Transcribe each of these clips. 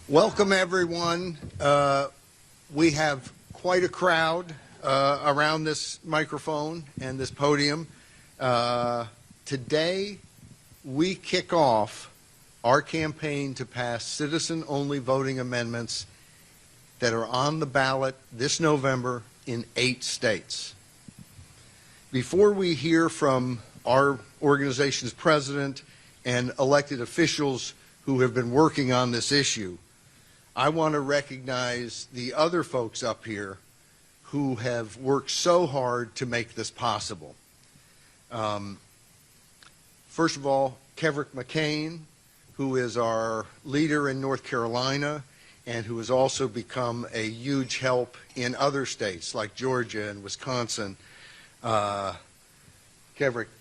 Welcome, everyone. We have quite a crowd around this microphone and this podium. Today, we kick off our campaign to pass citizen-only voting amendments that are on the ballot this November in 8 states. Before we hear from our organization's president and elected officials who have been working on this issue, I want to recognize the other folks up here who have worked so hard to make this possible. First of all, Kevrick McCain, who is our leader in North Carolina and who has also become a huge help in other states like Georgia and Wisconsin. Kevrick,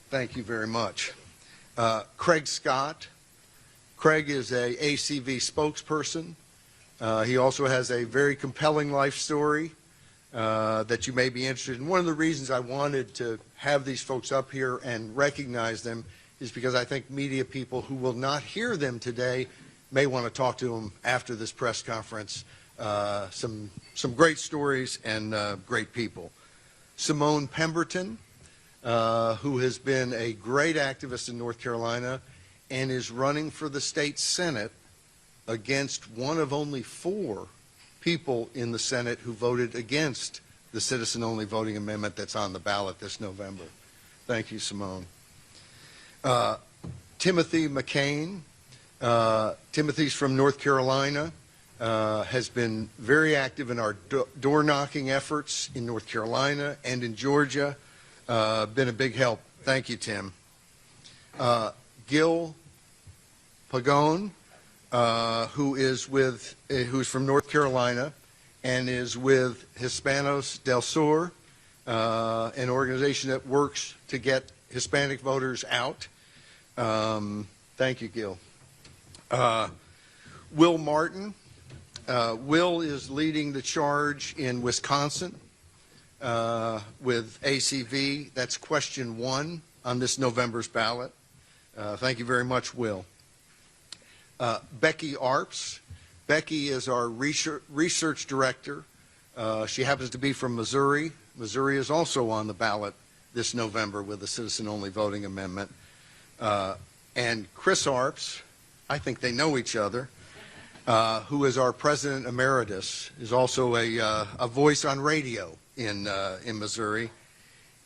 thank you very much. Craig Scott. Craig is a ACV spokesperson. He also has a very compelling life story that you may be interested in. One of the reasons I wanted to have these folks up here and recognize them is because I think media people who will not hear them today may want to talk to them after this press conference. Some great stories and great people. Simone Pemberton, who has been a great activist in North Carolina and is running for the state Senate against one of only 4 people in the Senate who voted against the citizen-only voting amendment that's on the ballot this November. Thank you, Simone. Timothy McCain. Timothy's from North Carolina, has been very active in our door-knocking efforts in North Carolina and in Georgia. Been a big help. Thank you, Tim. Gil Pagone, who's from North Carolina and is with Hispanos del Sur, an organization that works to get Hispanic voters out. Thank you, Gil. Will Martin. Will is leading the charge in Wisconsin with ACV. That's question 1 on this November's ballot. Thank you very much, Will. Becky Arps. Becky is our research director. She happens to be from Missouri. Missouri is also on the ballot this November with a citizen-only voting amendment. And Chris Arps, I think they know each other, who is our president emeritus, is also a voice on radio in Missouri.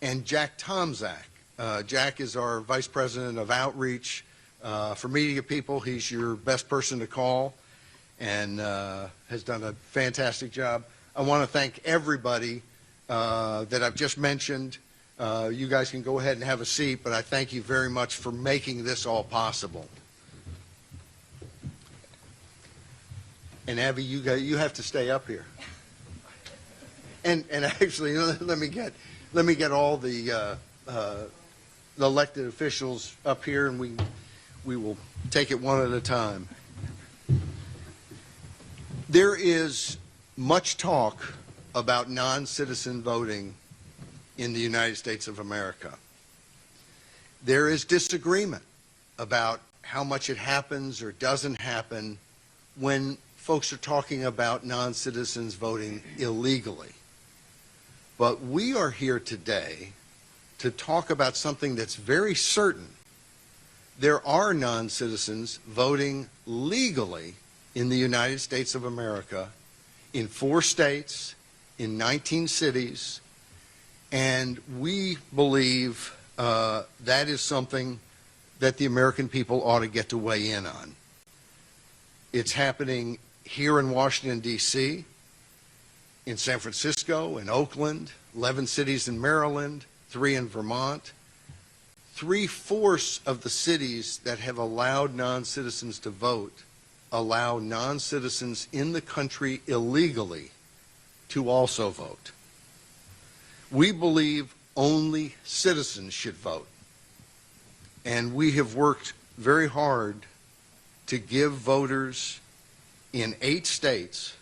And Jack Tomczak. Jack is our vice president of outreach. For media people, he's your best person to call and has done a fantastic job. I want to thank everybody that I've just mentioned. You guys can go ahead and have a seat, but I thank you very much for making this all possible. And Abby, you have to stay up here. And actually, let me get all the elected officials up here, and we will take it one at a time. There is much talk about non-citizen voting in the United States of America. There is disagreement about how much it happens or doesn't happen when folks are talking about non-citizens voting illegally. But we are here today to talk about something that's very certain. There are non-citizens voting legally in the United States of America in 4 states, in 19 cities, and we believe that is something that the American people ought to get to weigh in on. It's happening here in Washington, D.C., in San Francisco, in Oakland, 11 cities in Maryland, 3 in Vermont. 3/4 of the cities that have allowed non-citizens to vote allow non-citizens in the country illegally to also vote. We believe only citizens should vote. And we have worked very hard to give voters in 8 states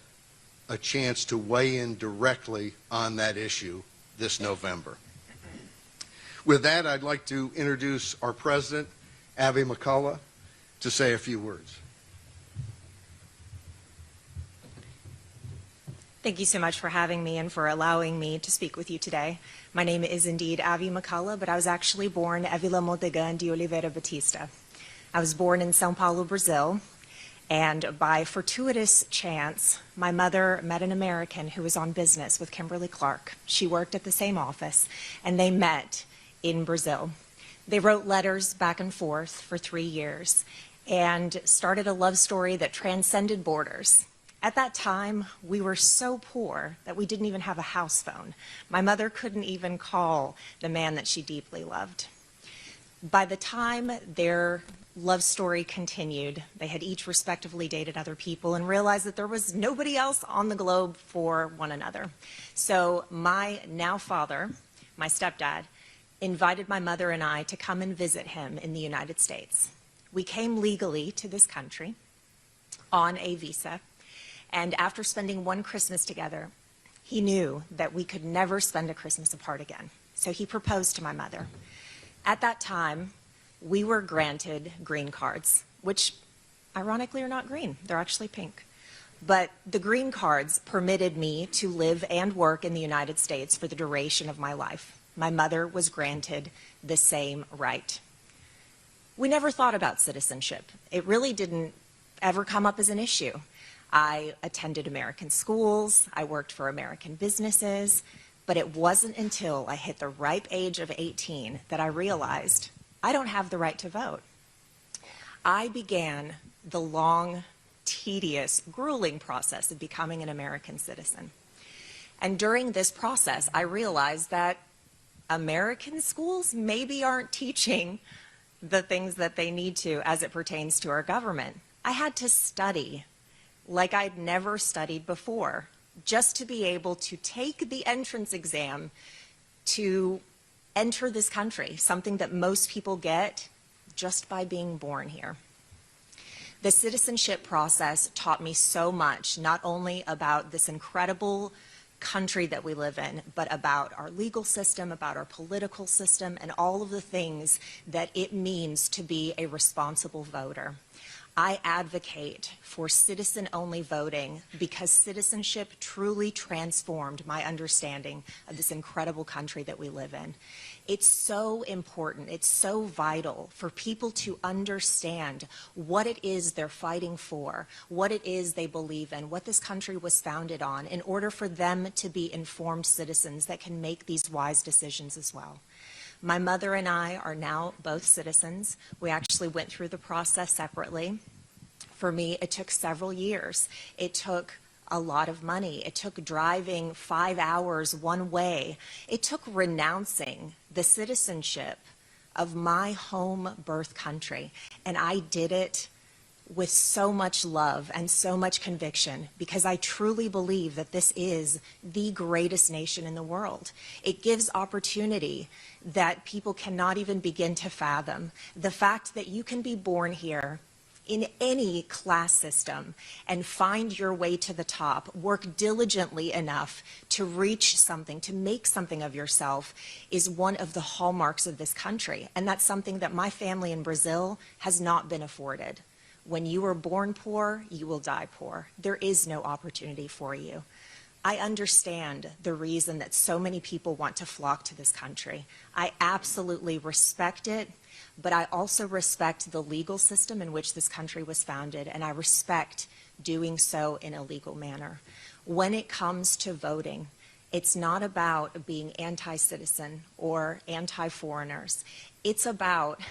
a chance to weigh in directly on that issue this November. With that, I'd like to introduce our president, Abby McCullough, to say a few words. Thank you so much for having me and for allowing me to speak with you today. My name is indeed Avi McCullough, but I was actually born Avila Montega de Oliveira Batista. I was born in São Paulo, Brazil, and by fortuitous chance, my mother met an American who was on business with Kimberly Clark. She worked at the same office, and they met in Brazil. They wrote letters back and forth for 3 years and started a love story that transcended borders. At that time, we were so poor that we didn't even have a house phone. My mother couldn't even call the man that she deeply loved. By the time their love story continued, they had each respectively dated other people and realized that there was nobody else on the globe for one another. So my now father, my stepdad, invited my mother and I to come and visit him in the United States. We came legally to this country on a visa. And after spending one Christmas together, he knew that we could never spend a Christmas apart again. So he proposed to my mother. At that time, we were granted green cards, which ironically are not green. They're actually pink. But the green cards permitted me to live and work in the United States for the duration of my life. My mother was granted the same right. We never thought about citizenship. It really didn't ever come up as an issue. I attended American schools, I worked for American businesses, but it wasn't until I hit the ripe age of 18 that I realized I don't have the right to vote. I began the long, tedious, grueling process of becoming an American citizen. And during this process, I realized that American schools maybe aren't teaching the things that they need to as it pertains to our government. I had to study like I'd never studied before, just to be able to take the entrance exam to enter this country, something that most people get just by being born here. The citizenship process taught me so much, not only about this incredible country that we live in, but about our legal system, about our political system, and all of the things that it means to be a responsible voter. I advocate for citizen-only voting because citizenship truly transformed my understanding of this incredible country that we live in. It's so important, it's so vital for people to understand what it is they're fighting for, what it is they believe in, what this country was founded on, in order for them to be informed citizens that can make these wise decisions as well. My mother and I are now both citizens. We actually went through the process separately. For me, it took several years. It took a lot of money. It took driving 5 hours one way. It took renouncing the citizenship of my home birth country. And I did it with so much love and so much conviction because I truly believe that this is the greatest nation in the world. It gives opportunity that people cannot even begin to fathom. The fact that you can be born here in any class system and find your way to the top, work diligently enough to reach something, to make something of yourself, is one of the hallmarks of this country. And that's something that my family in Brazil has not been afforded. When you are born poor, you will die poor. There is no opportunity for you. I understand the reason that so many people want to flock to this country. I absolutely respect it, but I also respect the legal system in which this country was founded, and I respect doing so in a legal manner. When it comes to voting, it's not about being anti-citizen or anti-foreigners. It's about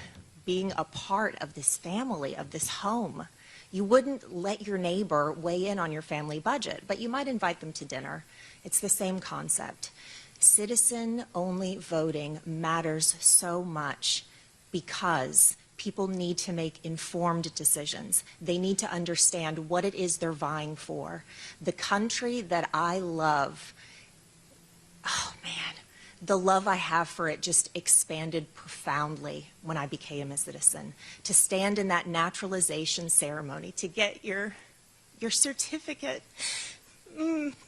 being a part of this family, of this home. You wouldn't let your neighbor weigh in on your family budget, but you might invite them to dinner. It's the same concept. Citizen-only voting matters so much because people need to make informed decisions. They need to understand what it is they're vying for. The country that I love, oh man, the love I have for it just expanded profoundly when I became a citizen. To stand in that naturalization ceremony, to get your certificate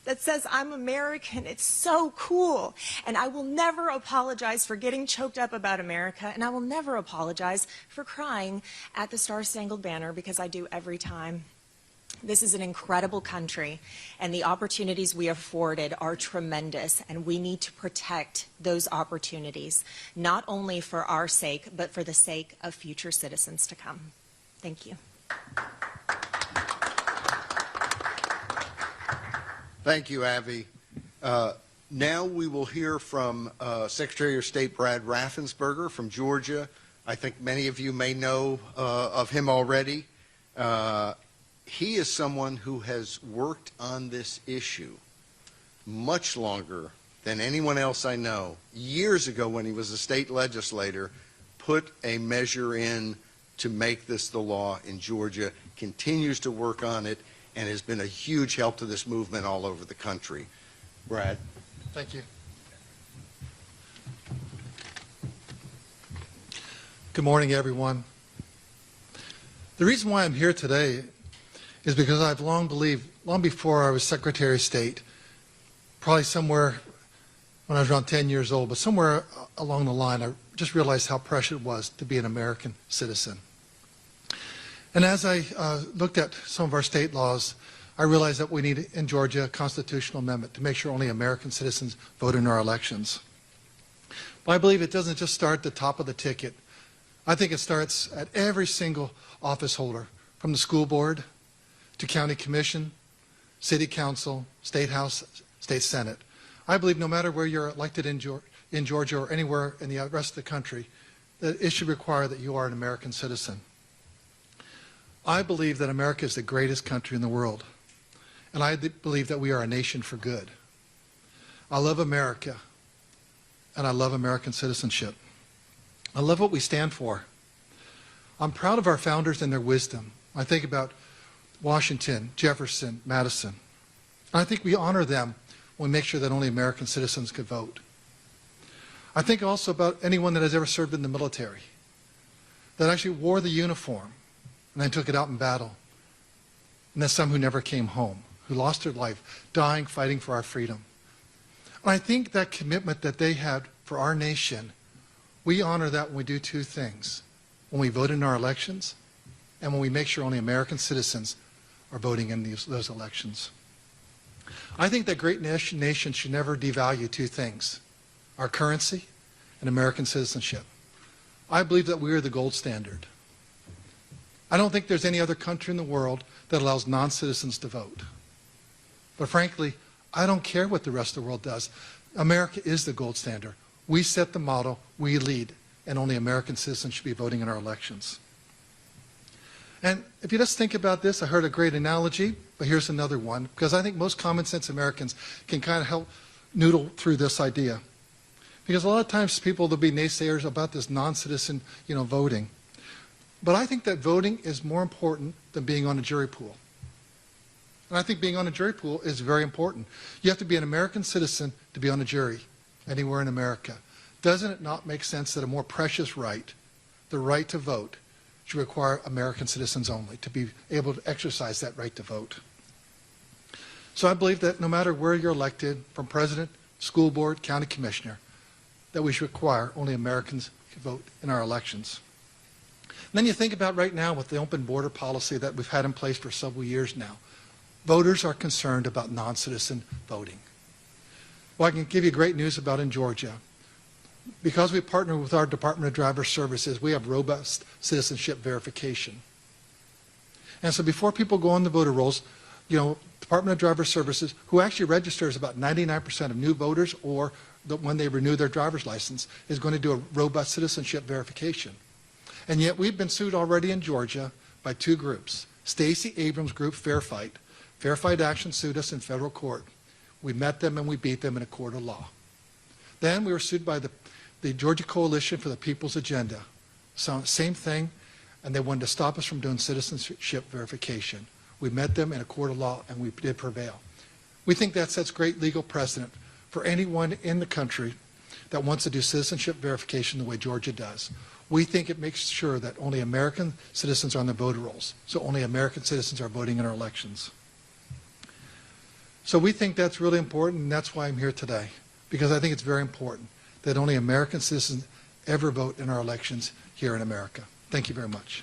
that says I'm American, it's so cool. And I will never apologize for getting choked up about America, and I will never apologize for crying at the Star-Spangled Banner because I do every time. This is an incredible country, and the opportunities we are afforded are tremendous, and we need to protect those opportunities, not only for our sake, but for the sake of future citizens to come. Thank you. Thank you, Avi. Now we will hear from Secretary of State Brad Raffensperger from Georgia. I think many of you may know of him already. He is someone who has worked on this issue much longer than anyone else I know. Years ago, when he was a state legislator, put a measure in to make this the law in Georgia, continues to work on it, and has been a huge help to this movement all over the country. Brad. Thank you. Good morning, everyone. The reason why I'm here today is because I've long believed, long before I was Secretary of State, probably somewhere when I was around 10 years old, but somewhere along the line, I just realized how precious it was to be an American citizen. And as I looked at some of our state laws, I realized that we need, in Georgia, a constitutional amendment to make sure only American citizens vote in our elections. But I believe it doesn't just start at the top of the ticket. I think it starts at every single office holder, from the school board to county commission, city council, state house, state senate. I believe no matter where you're elected in Georgia or anywhere in the rest of the country, that it should require that you are an American citizen. I believe that America is the greatest country in the world, and I believe that we are a nation for good. I love America, and I love American citizenship. I love what we stand for. I'm proud of our founders and their wisdom. I think about Washington, Jefferson, Madison. And I think we honor them when we make sure that only American citizens could vote. I think also about anyone that has ever served in the military, that actually wore the uniform and then took it out in battle. And then some who never came home, who lost their life, dying, fighting for our freedom. And I think that commitment that they had for our nation, we honor that when we do two things: when we vote in our elections, and when we make sure only American citizens are voting in those elections. I think that great nation should never devalue two things: our currency and American citizenship. I believe that we are the gold standard. I don't think there's any other country in the world that allows non-citizens to vote. But frankly, I don't care what the rest of the world does. America is the gold standard. We set the model, we lead, and only American citizens should be voting in our elections. And if you just think about this, I heard a great analogy, but here's another one, because I think most common sense Americans can kind of help noodle through this idea. Because a lot of times people, there'll be naysayers about this non-citizen, voting. But I think that voting is more important than being on a jury pool. And I think being on a jury pool is very important. You have to be an American citizen to be on a jury anywhere in America. Doesn't it not make sense that a more precious right, the right to vote, should require American citizens only to be able to exercise that right to vote? So I believe that no matter where you're elected, from president, school board, county commissioner, that we should require only Americans to vote in our elections. And then you think about right now with the open border policy that we've had in place for several years now. Voters are concerned about non-citizen voting. Well, I can give you great news about in Georgia. Because we partner with our Department of Driver Services, we have robust citizenship verification. And so before people go on the voter rolls, Department of Driver Services, who actually registers about 99% of new voters or when they renew their driver's license, is going to do a robust citizenship verification. And yet we've been sued already in Georgia by two groups. Stacey Abrams' group, Fair Fight. Fair Fight Action sued us in federal court. We met them and we beat them in a court of law. Then we were sued by the Georgia Coalition for the People's Agenda. So, same thing, and they wanted to stop us from doing citizenship verification. We met them in a court of law and we did prevail. We think that sets great legal precedent for anyone in the country that wants to do citizenship verification the way Georgia does. We think it makes sure that only American citizens are on the voter rolls, so only American citizens are voting in our elections. So we think that's really important, and that's why I'm here today, because I think it's very important that only American citizens ever vote in our elections here in America. Thank you very much.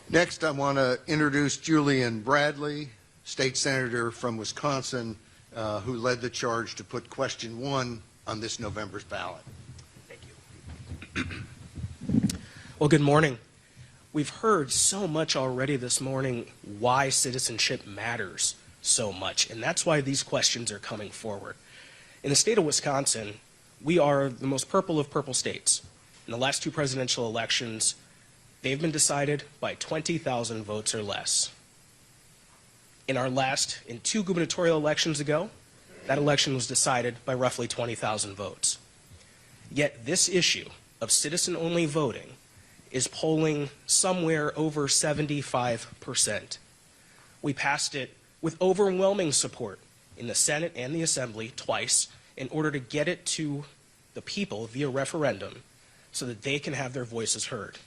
Next, I want to introduce Julian Bradley, state senator from Wisconsin, who led the charge to put question 1 on this November's ballot. Thank you. Well, good morning. We've heard so much already this morning why citizenship matters so much, and that's why these questions are coming forward. In the state of Wisconsin, we are the most purple of purple states. In the last 2 presidential elections, they've been decided by 20,000 votes or less. In 2 gubernatorial elections ago, that election was decided by roughly 20,000 votes. Yet this issue of citizen-only voting is polling somewhere over 75%. We passed it with overwhelming support in the Senate and the Assembly twice in order to get it to the people via referendum so that they can have their voices heard.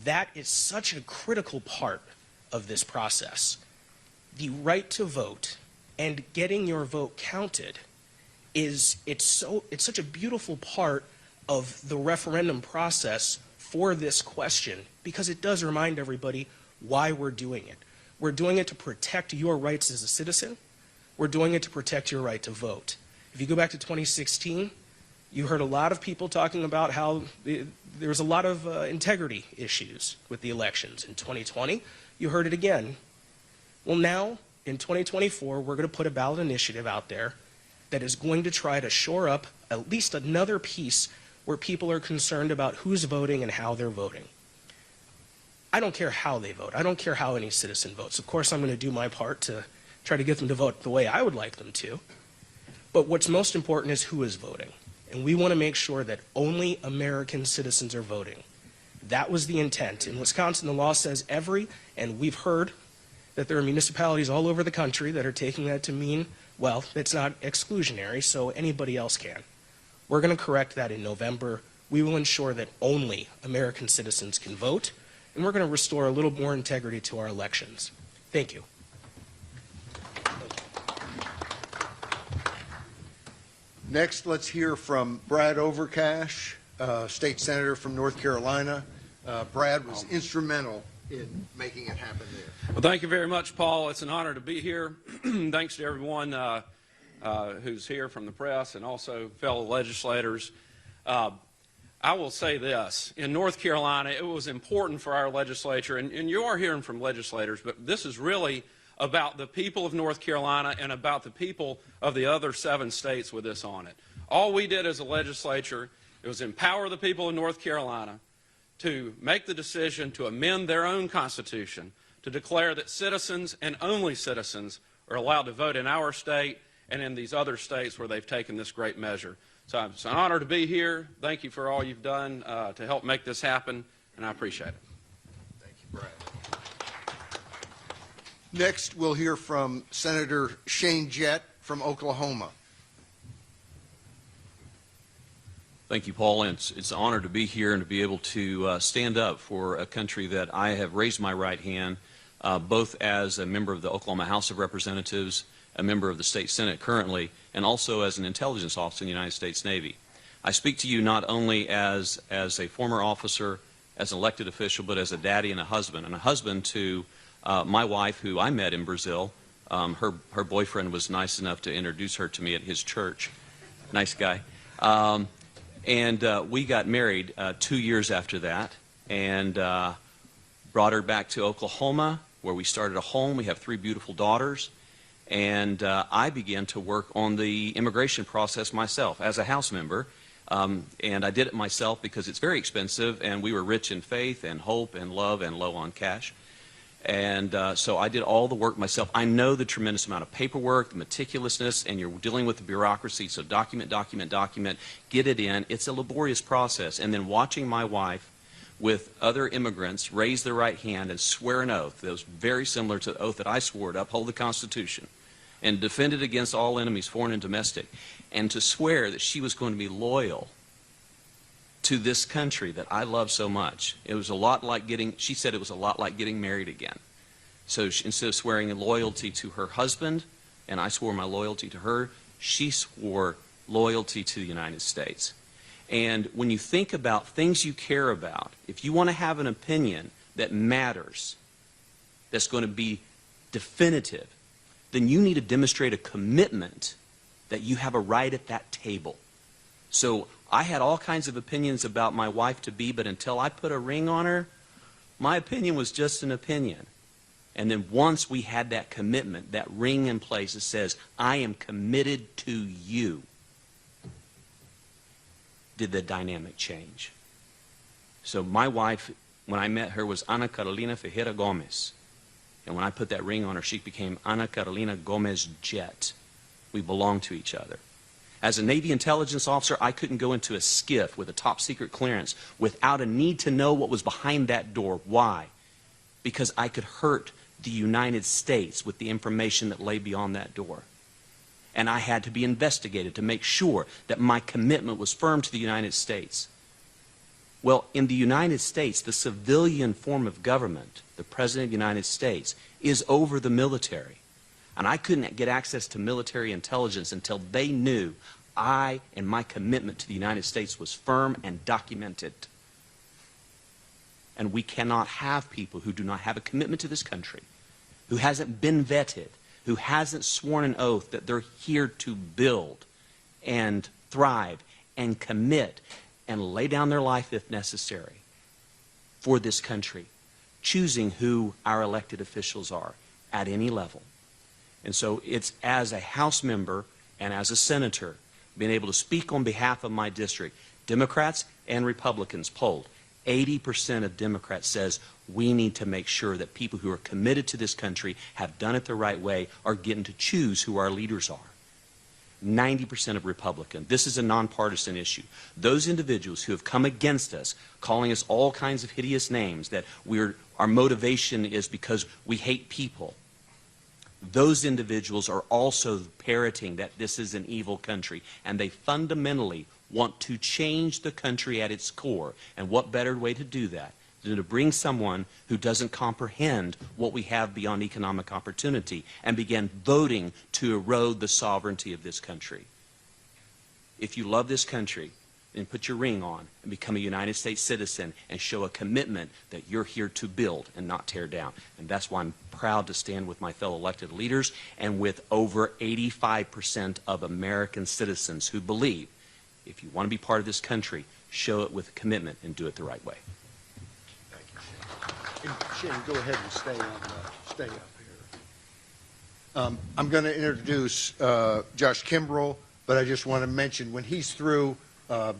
That is such a critical part of this process. The right to vote and getting your vote counted it's such a beautiful part of the referendum process for this question, because it does remind everybody why we're doing it. We're doing it to protect your rights as a citizen. We're doing it to protect your right to vote. If you go back to 2016, you heard a lot of people talking about how there was a lot of integrity issues with the elections. In 2020, you heard it again. Well, now, in 2024, we're going to put a ballot initiative out there that is going to try to shore up at least another piece where people are concerned about who's voting and how they're voting. I don't care how they vote. I don't care how any citizen votes. Of course, I'm going to do my part to try to get them to vote the way I would like them to. But what's most important is who is voting. And we want to make sure that only American citizens are voting. That was the intent. In Wisconsin, the law says every, and we've heard that there are municipalities all over the country that are taking that to mean, well, it's not exclusionary, so anybody else can. We're going to correct that in November. We will ensure that only American citizens can vote, and we're going to restore a little more integrity to our elections. Thank you. Next, let's hear from Brad Overcash, state senator from North Carolina. Brad was instrumental in making it happen there. Well, thank you very much, Paul. It's an honor to be here. Thanks to everyone who's here from the press and also fellow legislators. I will say this. In North Carolina, it was important for our legislature, and you are hearing from legislators, but this is really about the people of North Carolina and about the people of the other 7 states with this on it. All we did as a legislature, it was empower the people of North Carolina to make the decision to amend their own constitution to declare that citizens and only citizens are allowed to vote in our state and in these other states where they've taken this great measure. So it's an honor to be here. Thank you for all you've done to help make this happen, and I appreciate it. Thank you, Brad. Next, we'll hear from Senator Shane Jett from Oklahoma. Thank you, Paul. And it's an honor to be here and to be able to stand up for a country that I have raised my right hand, both as a member of the Oklahoma House of Representatives, a member of the state Senate currently, and also as an intelligence officer in the United States Navy. I speak to you not only as a former officer, as an elected official, but as a daddy and a husband to my wife, who I met in Brazil. Her boyfriend was nice enough to introduce her to me at his church. Nice guy. And we got married 2 years after that, and brought her back to Oklahoma, where we started a home. We have 3 beautiful daughters. And I began to work on the immigration process myself as a House member. And I did it myself because it's very expensive, and we were rich in faith and hope and love and low on cash. And so I did all the work myself. I know the tremendous amount of paperwork, the meticulousness, and you're dealing with the bureaucracy, so document, get it in. It's a laborious process. And then watching my wife with other immigrants raise their right hand and swear an oath that was very similar to the oath that I swore to uphold the Constitution and defend it against all enemies, foreign and domestic, and to swear that she was going to be loyal to this country that I love so much. It was a lot like she said it was a lot like getting married again. So instead of swearing loyalty to her husband, and I swore my loyalty to her, she swore loyalty to the United States. And when you think about things you care about, if you want to have an opinion, that matters, that's going to be definitive, then you need to demonstrate a commitment that you have a right at that table. So I had all kinds of opinions about my wife-to-be, but until I put a ring on her, my opinion was just an opinion. And then once we had that commitment, that ring in place that says, I am committed to you, did the dynamic change. So my wife, when I met her, was Ana Carolina Fejera Gomez. And when I put that ring on her, she became Ana Carolina Gomez Jet. We belong to each other. As a Navy intelligence officer, I couldn't go into a skiff with a top secret clearance without a need to know what was behind that door. Why? Because I could hurt the United States with the information that lay beyond that door. And I had to be investigated to make sure that my commitment was firm to the United States. Well, in the United States, the civilian form of government, the President of the United States, is over the military. And I couldn't get access to military intelligence until they knew I and my commitment to the United States was firm and documented. And we cannot have people who do not have a commitment to this country, who hasn't been vetted, who hasn't sworn an oath that they're here to build and thrive and commit and lay down their life if necessary for this country, choosing who our elected officials are at any level. And so it's as a House member and as a senator, being able to speak on behalf of my district, Democrats and Republicans polled. 80% of Democrats says we need to make sure that people who are committed to this country, have done it the right way, are getting to choose who our leaders are. 90% of Republican. This is a nonpartisan issue. Those individuals who have come against us, calling us all kinds of hideous names, that our motivation is because we hate people, those individuals are also parroting that this is an evil country, and they fundamentally want to change the country at its core. And what better way to do that than to bring someone who doesn't comprehend what we have beyond economic opportunity and begin voting to erode the sovereignty of this country. If you love this country, then put your ring on and become a United States citizen and show a commitment that you're here to build and not tear down. And that's why I'm proud to stand with my fellow elected leaders and with over 85% of American citizens who believe if you want to be part of this country, show it with commitment and do it the right way. Thank you, Shane. Shane, go ahead and stay up here. I'm going to introduce Josh Kimbrell, but I just want to mention when he's through,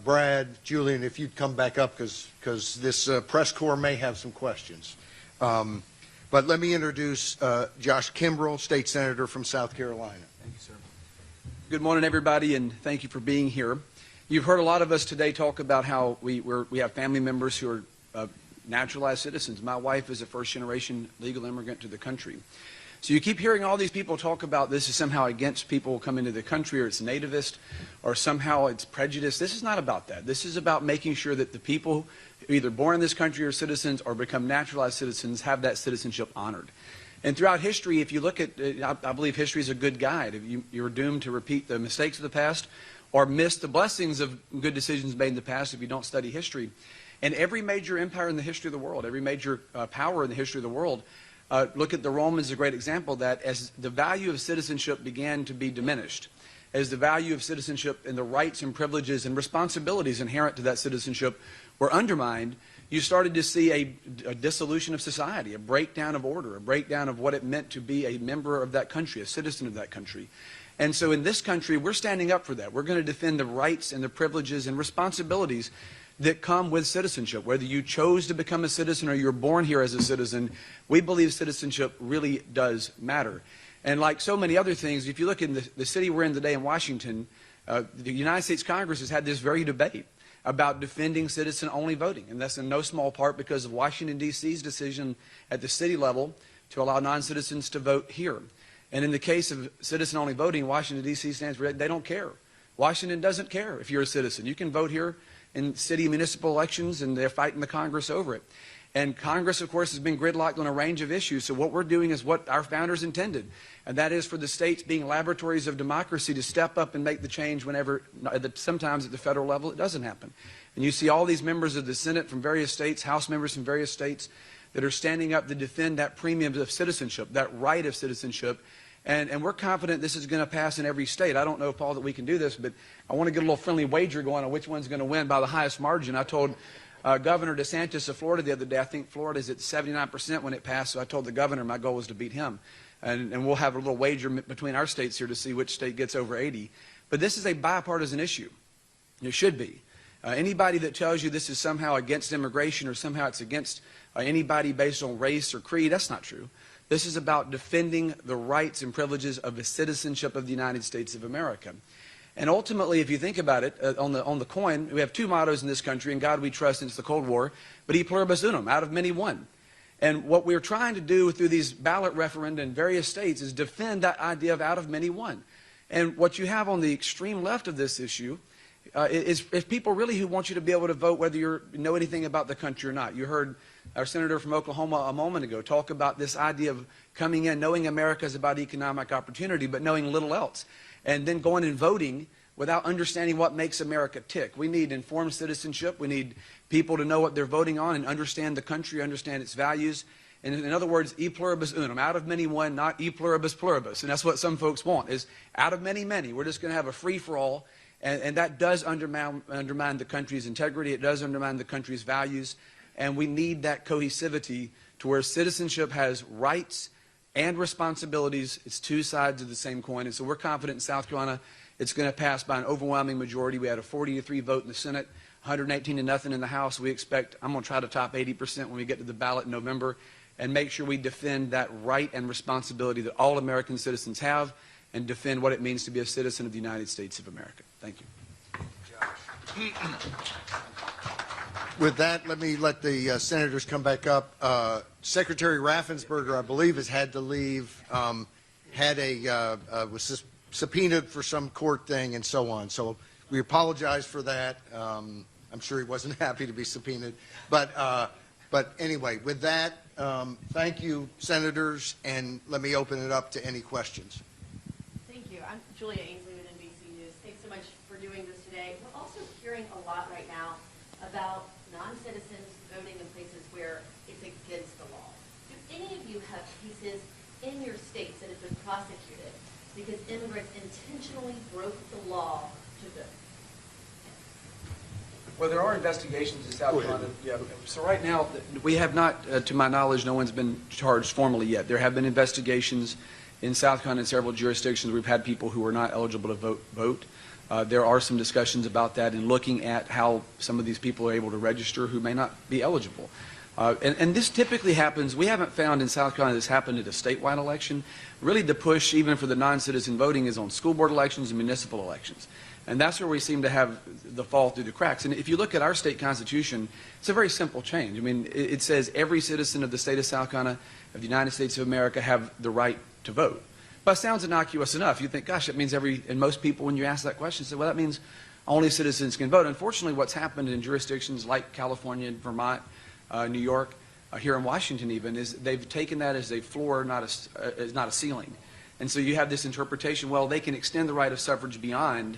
Brad, Julian, if you'd come back up because this press corps may have some questions. But let me introduce Josh Kimbrell, State Senator from South Carolina. Thank you, sir. Good morning, everybody, and thank you for being here. You've heard a lot of us today talk about how we have family members who are naturalized citizens. My wife is a first-generation legal immigrant to the country. So you keep hearing all these people talk about this is somehow against people coming to the country, or it's nativist, or somehow it's prejudice. This is not about that. This is about making sure that the people either born in this country or citizens or become naturalized citizens have that citizenship honored. And throughout history, if you look at, I believe history is a good guide. You're doomed to repeat the mistakes of the past or miss the blessings of good decisions made in the past if you don't study history. And every major empire in the history of the world, every major power in the history of the world, look at the Romans, a great example of that. As the value of citizenship began to be diminished, as the value of citizenship and the rights and privileges and responsibilities inherent to that citizenship were undermined, you started to see a dissolution of society, a breakdown of order, a breakdown of what it meant to be a member of that country, a citizen of that country. And so in this country, we're standing up for that. We're going to defend the rights and the privileges and responsibilities that come with citizenship. Whether you chose to become a citizen or you're born here as a citizen, we believe citizenship really does matter. And like so many other things, if you look in the city we're in today in Washington, the United States Congress has had this very debate about defending citizen-only voting. And that's in no small part because of Washington, D.C.'s decision at the city level to allow non-citizens to vote here. And in the case of citizen-only voting, Washington, D.C. stands for they don't care. Washington doesn't care if you're a citizen. You can vote here in city and municipal elections, and they're fighting the Congress over it. And Congress, of course, has been gridlocked on a range of issues. So what we're doing is what our founders intended, and that is for the states being laboratories of democracy to step up and make the change whenever, sometimes at the federal level, it doesn't happen. And you see all these members of the Senate from various states, House members from various states, that are standing up to defend that premium of citizenship, that right of citizenship. And we're confident this is going to pass in every state. I don't know, Paul, that we can do this, but I want to get a little friendly wager going on which one's going to win by the highest margin. I told Governor DeSantis of Florida the other day, I think Florida's at 79% when it passed, so I told the governor my goal was to beat him. And we'll have a little wager between our states here to see which state gets over 80. But this is a bipartisan issue. It should be. Anybody that tells you this is somehow against immigration or somehow it's against anybody based on race or creed, that's not true. This is about defending the rights and privileges of the citizenship of the United States of America. And ultimately, if you think about it, on the coin, we have two mottos in this country: in God we trust since the Cold War, but e pluribus unum, out of many one. And what we're trying to do through these ballot referenda in various states is defend that idea of out of many one. And what you have on the extreme left of this issue is people really who want you to be able to vote whether you know anything about the country or not. You heard our senator from Oklahoma a moment ago talk about this idea of coming in, knowing America is about economic opportunity, but knowing little else, and then going and voting without understanding what makes America tick. We need informed citizenship. We need people to know what they're voting on and understand the country, understand its values. And in other words, e pluribus unum, out of many one, not e pluribus pluribus. And that's what some folks want, is out of many, many. We're just going to have a free-for-all, and that does undermine the country's integrity. It does undermine the country's values. And we need that cohesivity to where citizenship has rights and responsibilities. It's two sides of the same coin. And so we're confident in South Carolina it's going to pass by an overwhelming majority. We had a 40-3 vote in the Senate, 118-0 in the House. We expect, I'm going to try to top 80% when we get to the ballot in November, and make sure we defend that right and responsibility that all American citizens have, and defend what it means to be a citizen of the United States of America. Thank you. With that, let the senators come back up. Secretary Raffensperger, I believe, has had to leave, was subpoenaed for some court thing and so on. So we apologize for that. I'm sure he wasn't happy to be subpoenaed. But anyway, with that, thank you, senators, and let me open it up to any questions. Thank you. I'm Julia Ainsley with NBC News. Thanks so much for doing this today. We're also hearing a lot right now about non-citizens voting in places where it's against the law. Do any of you have cases in your states that have been prosecuted because immigrants intentionally broke the law to vote? Well, there are investigations in South Carolina. Yeah. So right now, we have not, to my knowledge, no one's been charged formally yet. There have been investigations in South Carolina in several jurisdictions. We've had people who are not eligible to vote. There are some discussions about that and looking at how some of these people are able to register who may not be eligible. And this typically happens, we haven't found in South Carolina this happened at a statewide election. Really the push, even for the non-citizen voting, is on school board elections and municipal elections. And that's where we seem to have the fall through the cracks. And if you look at our state constitution, it's a very simple change. I mean, it says every citizen of the state of South Carolina, of the United States of America, have the right to vote. But it sounds innocuous enough. You think, gosh, that means and most people, when you ask that question, say, well, that means only citizens can vote. Unfortunately, what's happened in jurisdictions like California, Vermont, New York, here in Washington even, is they've taken that as a floor, not a ceiling. And so you have this interpretation, well, they can extend the right of suffrage beyond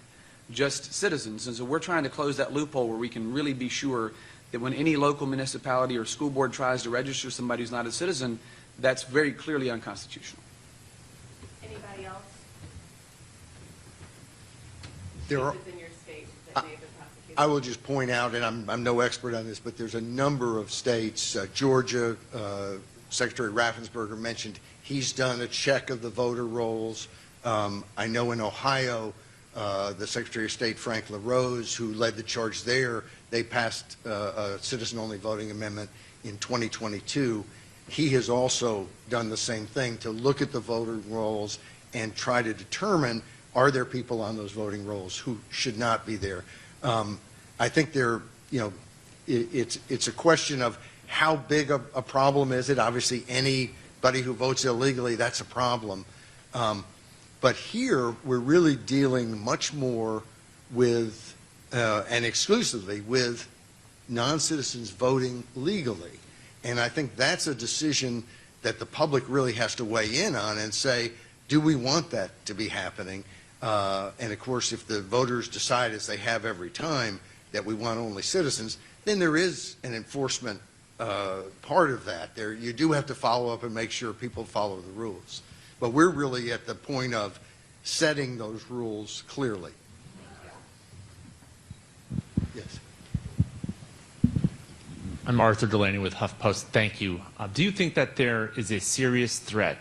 just citizens. And so we're trying to close that loophole where we can really be sure that when any local municipality or school board tries to register somebody who's not a citizen, that's very clearly unconstitutional. Anybody else? There are, Cases in your state that may have been prosecuted? I will just point out, and I'm no expert on this, but there's a number of states, Georgia, Secretary Raffensperger mentioned he's done a check of the voter rolls. I know in Ohio, the Secretary of State, Frank LaRose, who led the charge there, they passed a citizen-only voting amendment in 2022. He has also done the same thing to look at the voter rolls and try to determine, are there people on those voting rolls who should not be there? I think it's a question of how big a problem is it. Obviously, anybody who votes illegally, that's a problem. But here, we're really dealing much more with, and exclusively with, non-citizens voting legally. And I think that's a decision that the public really has to weigh in on and say, do we want that to be happening? And of course, if the voters decide, as they have every time, that we want only citizens, then there is an enforcement part of that. You do have to follow up and make sure people follow the rules. But we're really at the point of setting those rules clearly. Yes. I'm Arthur Delaney with HuffPost. Thank you. Do you think that there is a serious threat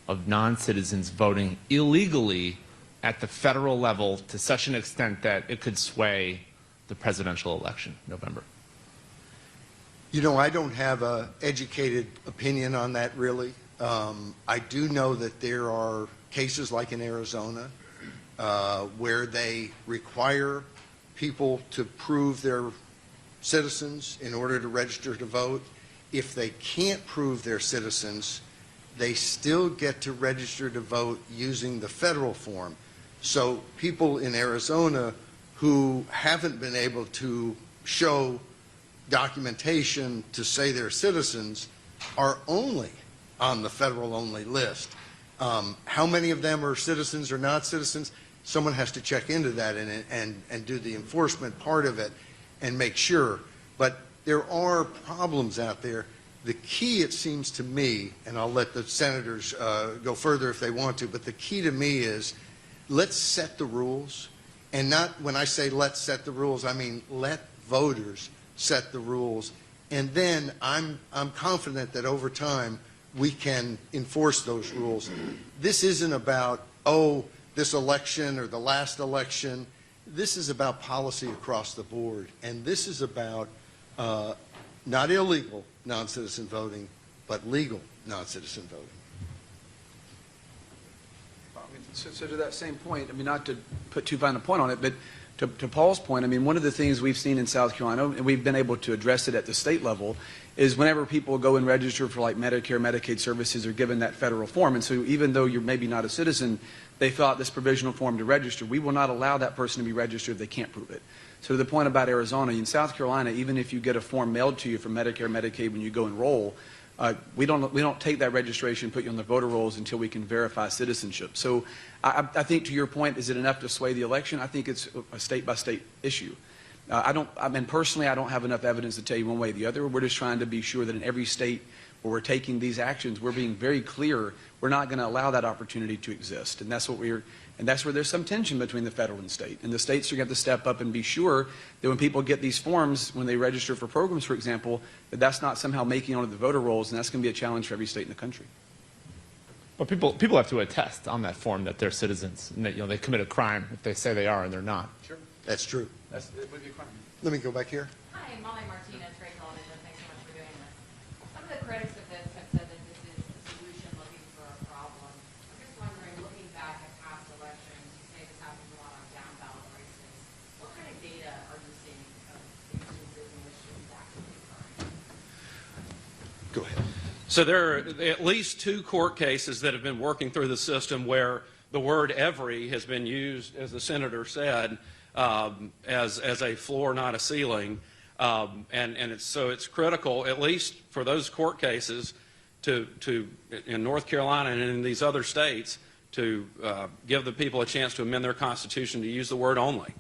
of non-citizens voting illegally at the federal level to such an extent that it could sway the presidential election in November? You know, I don't have an educated opinion on that, really. I do know that there are cases like in Arizona where they require people to prove they're citizens in order to register to vote. If they can't prove they're citizens, they still get to register to vote using the federal form. So people in Arizona who haven't been able to show documentation to say they're citizens are only on the federal-only list. How many of them are citizens or not citizens? Someone has to check into that and do the enforcement part of it and make sure. But there are problems out there. The key, it seems to me, and I'll let the senators go further if they want to, but the key to me is let's set the rules. And not, when I say let's set the rules, I mean let voters set the rules. And then I'm confident that over time we can enforce those rules. This isn't about, oh, this election or the last election. This is about policy across the board. And this is about not illegal non-citizen voting, but legal non-citizen voting. So to that same point, I mean, not to put too fine a point on it, but to Paul's point, I mean, one of the things we've seen in South Carolina, and we've been able to address it at the state level, is whenever people go and register for like Medicare, Medicaid services, they're given that federal form. And so even though you're maybe not a citizen, they fill out this provisional form to register. We will not allow that person to be registered if they can't prove it. So to the point about Arizona, in South Carolina, even if you get a form mailed to you for Medicare, Medicaid when you go enroll, we don't take that registration, put you on the voter rolls until we can verify citizenship. So I think to your point, is it enough to sway the election? I think it's a state-by-state issue. I mean, personally, I don't have enough evidence to tell you one way or the other. We're just trying to be sure that in every state where we're taking these actions, we're being very clear we're not going to allow that opportunity to exist. And that's where there's some tension between the federal and state. And the states are going to have to step up and be sure that when people get these forms, when they register for programs, for example, that that's not somehow making it onto the voter rolls, and that's going to be a challenge for every state in the country. But people have to attest on that form that they're citizens and that they commit a crime if they say they are and they're not. Sure. That's true. It would be a crime. Let me go back here. Hi, Molly Martinez, Ray Television. Thanks so much for doing this. Some of the critics of this have said that this is a solution looking for a problem. I'm just wondering, looking back at past elections, you say this happens a lot on down ballot races. What kind of data are you seeing of instances in which this is actually occurring? Go ahead. So there are at least 2 court cases that have been working through the system where the word every has been used, as the senator said, as a floor, not a ceiling. And it's critical, at least for those court cases, to in North Carolina and in these other states, to give the people a chance to amend their constitution to use the word only,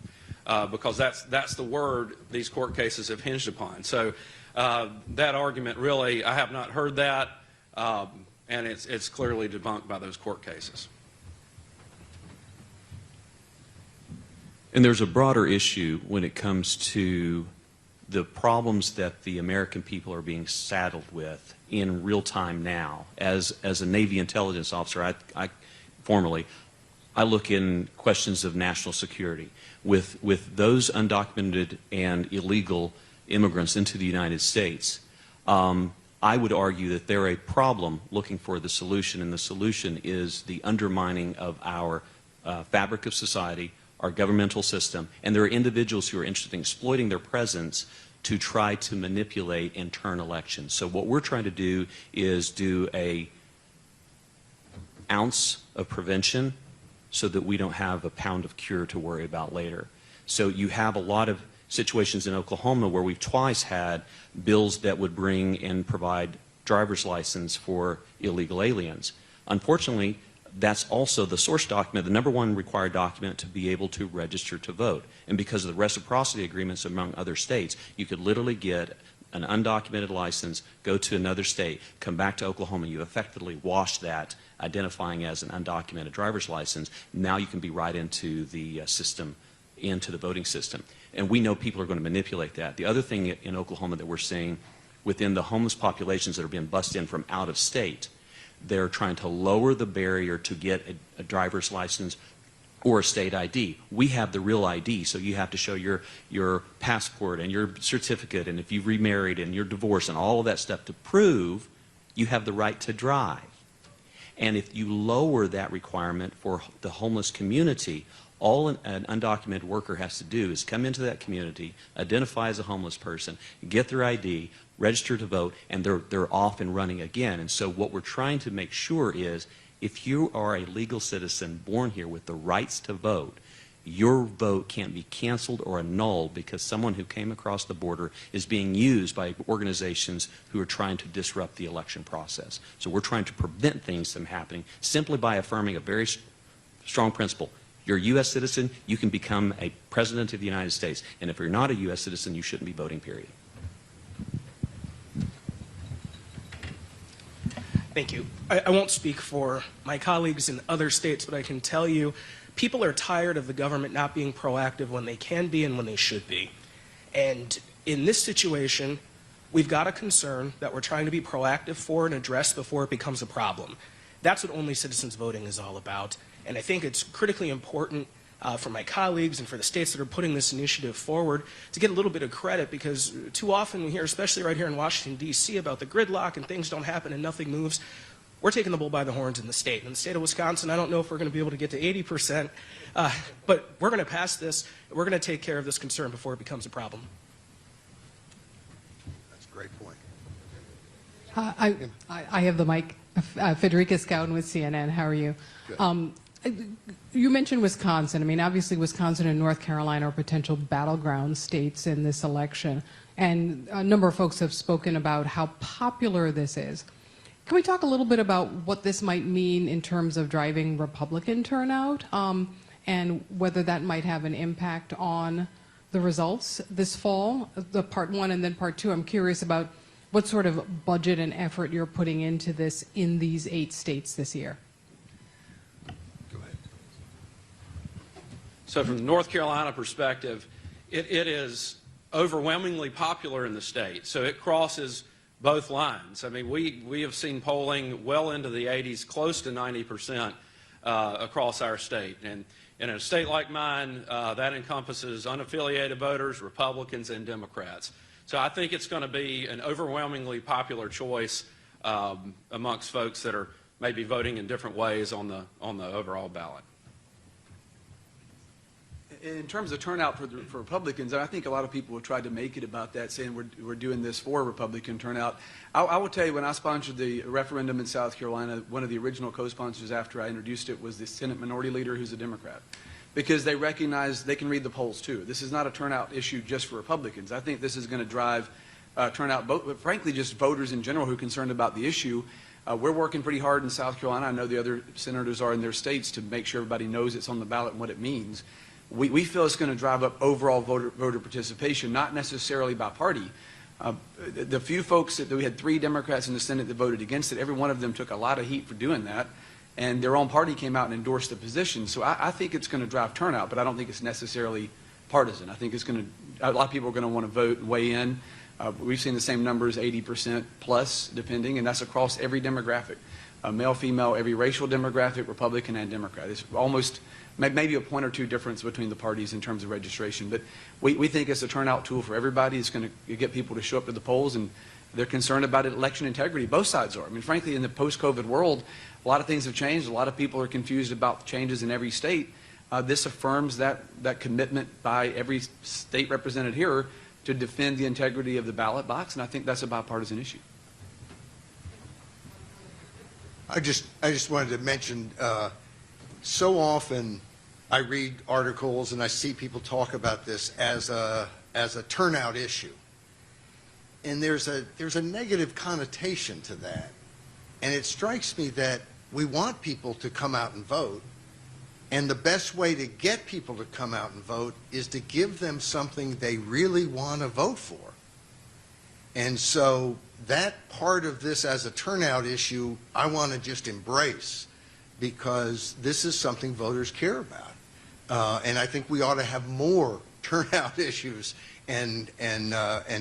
because that's the word these court cases have hinged upon. So that argument, really, I have not heard that, and it's clearly debunked by those court cases. And there's a broader issue when it comes to the problems that the American people are being saddled with in real time now. As a Navy intelligence officer, I look in questions of national security. With those undocumented and illegal immigrants into the United States, I would argue that they're a problem looking for the solution, and the solution is the undermining of our fabric of society, our governmental system, and there are individuals who are interested in exploiting their presence to try to manipulate and turn elections. So what we're trying to do is do an ounce of prevention so that we don't have a pound of cure to worry about later. So you have a lot of situations in Oklahoma where we've twice had bills that would bring and provide driver's license for illegal aliens. Unfortunately, that's also the source document, the #1 required document to be able to register to vote. And because of the reciprocity agreements among other states, you could literally get an undocumented license, go to another state, come back to Oklahoma, you effectively wash that, identifying as an undocumented driver's license. Now you can be right into the system, into the voting system. And we know people are going to manipulate that. The other thing in Oklahoma that we're seeing within the homeless populations that are being bussed in from out of state, they're trying to lower the barrier to get a driver's license or a state ID. We have the real ID, so you have to show your passport and your certificate, and if you've remarried and you're divorced and all of that stuff to prove you have the right to drive. And if you lower that requirement for the homeless community, all an undocumented worker has to do is come into that community, identify as a homeless person, get their ID, register to vote, and they're off and running again. And so what we're trying to make sure is, if you are a legal citizen born here with the rights to vote, your vote can't be canceled or annulled because someone who came across the border is being used by organizations who are trying to disrupt the election process. So we're trying to prevent things from happening simply by affirming a very strong principle. You're a U.S. citizen, you can become a president of the United States. And if you're not a U.S. citizen, you shouldn't be voting, period. Thank you. I won't speak for my colleagues in other states, but I can tell you people are tired of the government not being proactive when they can be and when they should be. And in this situation, we've got a concern that we're trying to be proactive for and address before it becomes a problem. That's what Only Citizens Voting is all about. And I think it's critically important for my colleagues and for the states that are putting this initiative forward to get a little bit of credit, because too often we hear, especially right here in Washington, D.C., about the gridlock and things don't happen and nothing moves. We're taking the bull by the horns in the state. In the state of Wisconsin, I don't know if we're going to be able to get to 80%, but we're going to pass this. We're going to take care of this concern before it becomes a problem. That's a great point. I have the mic. Federica Scouten with CNN. How are you? Good. You mentioned Wisconsin. I mean, obviously, Wisconsin and North Carolina are potential battleground states in this election. And a number of folks have spoken about how popular this is. Can we talk a little bit about what this might mean in terms of driving Republican turnout, and whether that might have an impact on the results this fall? The part one, and then part two, I'm curious about what sort of budget and effort you're putting into this in these 8 states this year. Go ahead. So from the North Carolina perspective, it is overwhelmingly popular in the state. So it crosses both lines. I mean, we have seen polling well into the 80s, close to 90% across our state. And in a state like mine, that encompasses unaffiliated voters, Republicans, and Democrats. So I think it's going to be an overwhelmingly popular choice amongst folks that are maybe voting in different ways on the overall ballot. In terms of turnout for Republicans, I think a lot of people have tried to make it about that, saying we're doing this for Republican turnout. I will tell you, when I sponsored the referendum in South Carolina, one of the original co-sponsors after I introduced it was the Senate Minority Leader, who's a Democrat, because they recognize they can read the polls too. This is not a turnout issue just for Republicans. I think this is going to drive turnout, but frankly, just voters in general who are concerned about the issue. We're working pretty hard in South Carolina. I know the other senators are in their states to make sure everybody knows it's on the ballot and what it means. We feel it's going to drive up overall voter participation, not necessarily by party. The few folks that we had 3 Democrats in the Senate that voted against it, every one of them took a lot of heat for doing that, and their own party came out and endorsed the position. So I think it's going to drive turnout, but I don't think it's necessarily partisan. I think it's going to, a lot of people are going to want to vote and weigh in. We've seen the same numbers, 80% plus, depending, and that's across every demographic. Male, female, every racial demographic, Republican and Democrat. It's almost maybe a point or two difference between the parties in terms of registration. But we think it's a turnout tool for everybody. It's going to get people to show up to the polls, and they're concerned about election integrity. Both sides are. I mean, frankly, in the post-COVID world, a lot of things have changed. A lot of people are confused about changes in every state. This affirms that commitment by every state represented here to defend the integrity of the ballot box, and I think that's a bipartisan issue. I just wanted to mention, so often I read articles and I see people talk about this as a turnout issue, and there's a negative connotation to that, and it strikes me that we want people to come out and vote, and the best way to get people to come out and vote is to give them something they really want to vote for. And so that part of this as a turnout issue, I want to just embrace, because this is something voters care about. And I think we ought to have more turnout issues and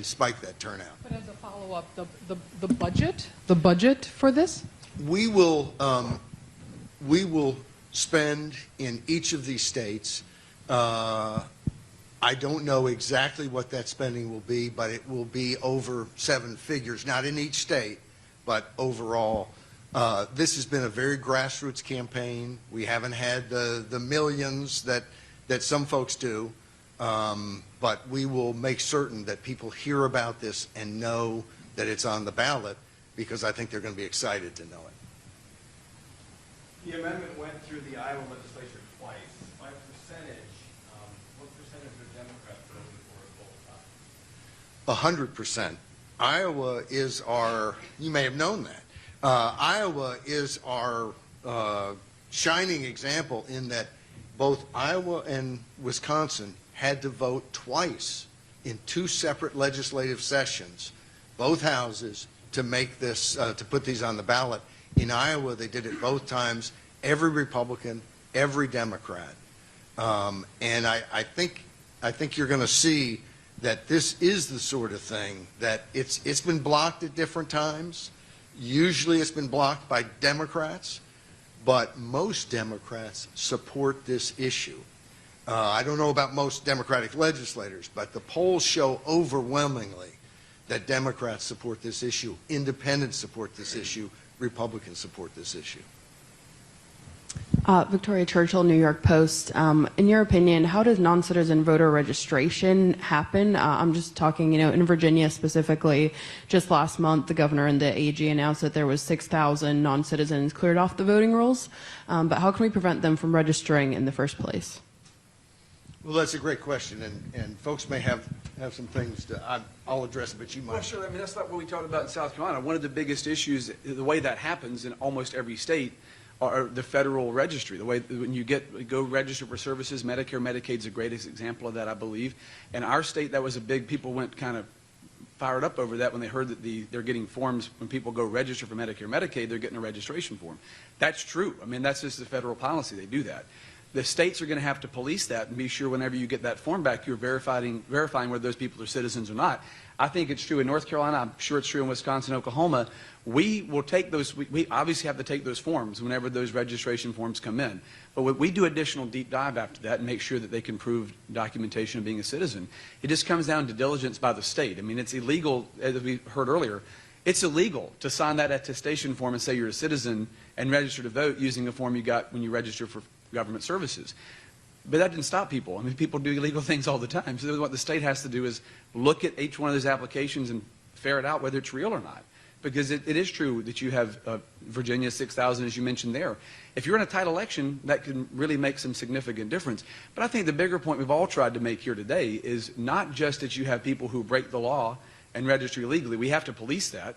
spike that turnout. But as a follow-up, the budget for this? We will spend in each of these states. I don't know exactly what that spending will be, but it will be over 7 figures, not in each state, but overall. This has been a very grassroots campaign. We haven't had the millions that some folks do, but we will make certain that people hear about this and know that it's on the ballot, because I think they're going to be excited to know it. The amendment went through the Iowa legislature twice. By percentage, what percentage of Democrats voted for it both times? 100%. Iowa is our, you may have known that, Iowa is our shining example in that both Iowa and Wisconsin had to vote twice in 2 separate legislative sessions, both houses, to make this, to put these on the ballot. In Iowa, they did it both times, every Republican, every Democrat. And I think you're going to see that this is the sort of thing that it's been blocked at different times. Usually it's been blocked by Democrats, but most Democrats support this issue. I don't know about most Democratic legislators, but the polls show overwhelmingly that Democrats support this issue, independents support this issue, Republicans support this issue. Victoria Churchill, New York Post. In your opinion, how does non-citizen voter registration happen? I'm just talking, in Virginia specifically, just last month, the governor and the AG announced that there was 6,000 non-citizens cleared off the voting rolls. But how can we prevent them from registering in the first place? Well, that's a great question, and folks may have some things I'll address it, but you might. Well, sure. I mean, that's like what we talked about in South Carolina. One of the biggest issues, the way that happens in almost every state, are the federal registry. The way when you go register for services, Medicare, Medicaid's a great example of that, I believe. In our state, that was a big. People went kind of fired up over that when they heard that they're getting forms when people go register for Medicare, Medicaid. They're getting a registration form. That's true. I mean, that's just the federal policy. They do that. The states are going to have to police that and be sure whenever you get that form back, you're verifying whether those people are citizens or not. I think it's true in North Carolina. I'm sure it's true in Wisconsin, Oklahoma. We will take those. We obviously have to take those forms whenever those registration forms come in. But we do additional deep dive after that and make sure that they can prove documentation of being a citizen. It just comes down to diligence by the state. I mean, it's illegal, as we heard earlier. It's illegal to sign that attestation form and say you're a citizen and register to vote using a form you got when you register for government services. But that didn't stop people. I mean, people do illegal things all the time. So what the state has to do is look at each one of those applications and ferret out whether it's real or not. Because it is true that you have Virginia 6,000, as you mentioned there. If you're in a tight election, that can really make some significant difference. But I think the bigger point we've all tried to make here today is not just that you have people who break the law and register illegally. We have to police that.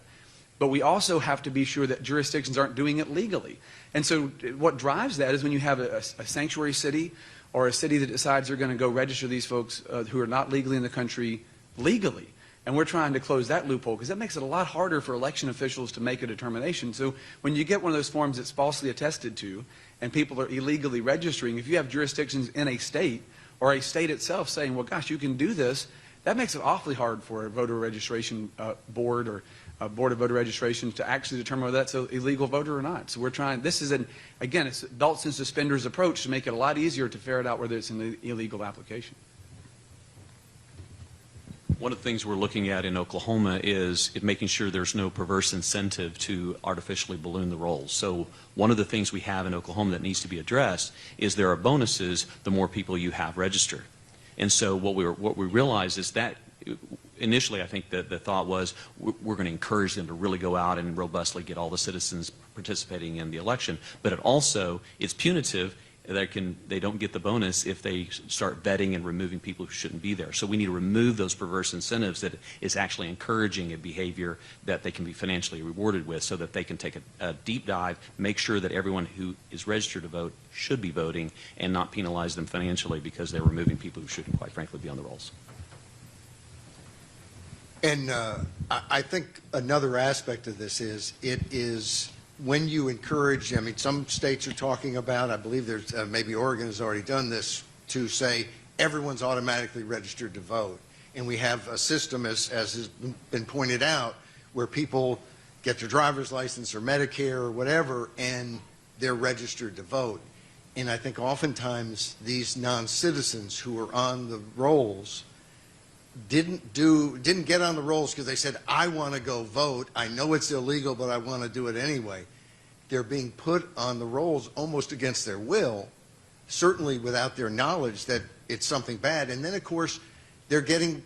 But we also have to be sure that jurisdictions aren't doing it legally. And so what drives that is when you have a sanctuary city or a city that decides they're going to go register these folks who are not legally in the country legally. And we're trying to close that loophole because that makes it a lot harder for election officials to make a determination. So when you get one of those forms that's falsely attested to and people are illegally registering, if you have jurisdictions in a state or a state itself saying, well, gosh, you can do this, that makes it awfully hard for a voter registration board or a board of voter registration to actually determine whether that's an illegal voter or not. So we're trying, this is again, it's belts and suspenders approach to make it a lot easier to ferret out whether it's an illegal application. One of the things we're looking at in Oklahoma is making sure there's no perverse incentive to artificially balloon the rolls. So one of the things we have in Oklahoma that needs to be addressed is there are bonuses the more people you have registered. And so what we realize is that initially, I think that the thought was we're going to encourage them to really go out and robustly get all the citizens participating in the election. But it also, it's punitive. They don't get the bonus if they start vetting and removing people who shouldn't be there. So we need to remove those perverse incentives that is actually encouraging a behavior that they can be financially rewarded with so that they can take a deep dive, make sure that everyone who is registered to vote should be voting and not penalize them financially because they're removing people who shouldn't, quite frankly, be on the rolls. And I think another aspect of this is it is when you encourage, I mean, some states are talking about, I believe there's maybe Oregon has already done this, to say everyone's automatically registered to vote. And we have a system, as has been pointed out, where people get their driver's license or Medicare or whatever, and they're registered to vote. And I think oftentimes these non-citizens who are on the rolls didn't get on the rolls because they said, I want to go vote. I know it's illegal, but I want to do it anyway. They're being put on the rolls almost against their will, certainly without their knowledge that it's something bad. And then, of course, they're getting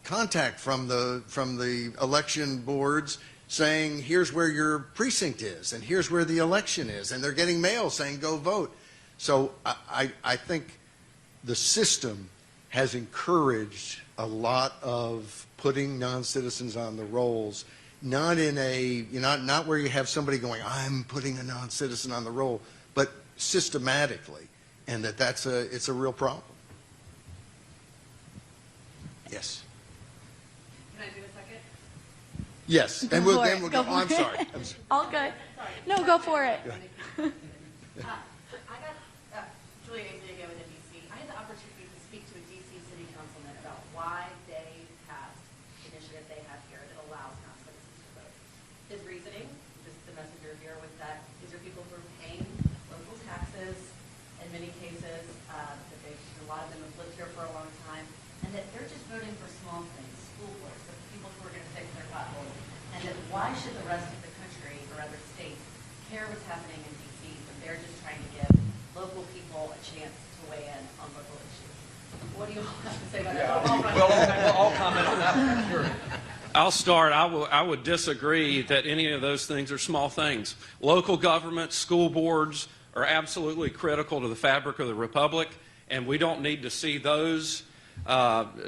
contact from the election boards saying, here's where your precinct is, and here's where the election is. And they're getting mail saying, go vote. So I think the system has encouraged a lot of putting non-citizens on the rolls, not in a, not where you have somebody going, I'm putting a non-citizen on the roll, but systematically, and it's a real problem. Yes. Can I do a second? Yes, Go and for then it. we'll Go go. for I'm it. sorry. All good. No, go for it. I got Julian Wisconsin again with DC. I had the opportunity to speak to a DC city councilman about why they passed the initiative they have here that allows non-citizens to vote. His reasoning, just the messenger here, was that these are people who are paying local taxes in many cases, that a lot of them have lived here for a long time, and that they're just voting for small things, school boards, the people who are going to fix their potholes, and that why should the rest of the country or other states care what's happening in DC when they're just trying to give local people a chance to weigh in on local issues. What do you all have to say about that? We'll all comment on that. Sure. I'll start. I would disagree that any of those things are small things. Local government, school boards are absolutely critical to the fabric of the republic, and we don't need to see those